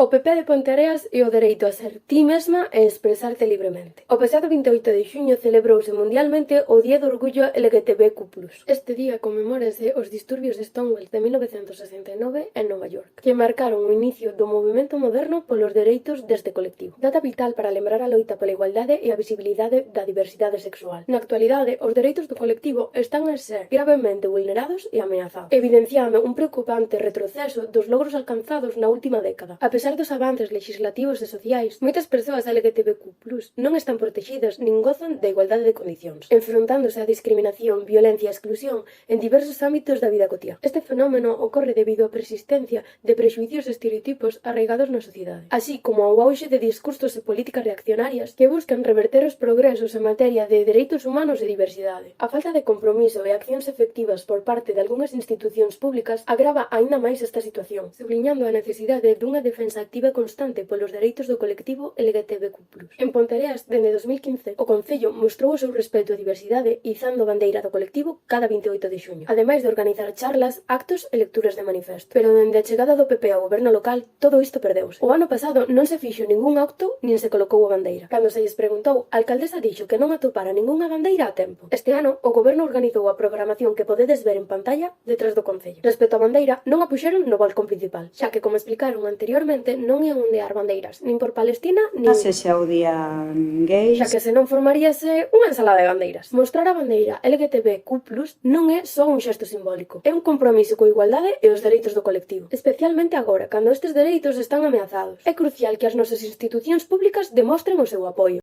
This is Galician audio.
O PP de Ponteareas e o dereito a ser ti mesma e expresarte libremente. O pasado 28 de xuño celebrouse mundialmente o Día do Orgullo LGTBQ+. Este día comemórase os disturbios de Stonewall de 1969 en Nova York, que marcaron o inicio do movimento moderno polos dereitos deste colectivo. Data vital para lembrar a loita pola igualdade e a visibilidade da diversidade sexual. Na actualidade, os dereitos do colectivo están a ser gravemente vulnerados e ameazados, evidenciando un preocupante retroceso dos logros alcanzados na última década. A pesar dos avances legislativos e sociais, moitas persoas LGTBQ+ non están protegidas nin gozan da igualdade de condicións, enfrontándose á discriminación, violencia e exclusión en diversos ámbitos da vida cotiá. Este fenómeno ocorre debido á persistencia de prexuicios e estereotipos arraigados na sociedade, así como ao auxe de discursos e políticas reaccionarias que buscan reverter os progresos en materia de dereitos humanos e diversidade. A falta de compromiso e accións efectivas por parte de algunhas institucións públicas agrava aínda máis esta situación, subliñando a necesidade dunha defensa activa e constante polos dereitos do colectivo LGTBQ+. En Ponteareas, dende 2015, o Concello mostrou o seu respeto á diversidade izando a bandeira do colectivo cada 28 de xuño, ademais de organizar charlas, actos e lecturas de manifesto. Pero dende a chegada do PP ao goberno local, todo isto perdeuse. O ano pasado non se fixo ningún acto nin se colocou a bandeira. Cando se lles preguntou, a alcaldesa dixo que non atopara ningunha bandeira a tempo. Este ano, o goberno organizou a programación que podedes ver en pantalla detrás do Concello. Respecto á bandeira, non a puxeron no balcón principal, xa que, como explicaron anteriormente, non ian ondear bandeiras, nin por Palestina, nin... Xa o día gay. Xa que senón formaríase unha ensalada de bandeiras. Mostrar a bandeira LGTBQ+ non é só un xesto simbólico, é un compromiso coa igualdade e os dereitos do colectivo, especialmente agora, cando estes dereitos están ameazados. É crucial que as nosas institucións públicas demostren o seu apoio.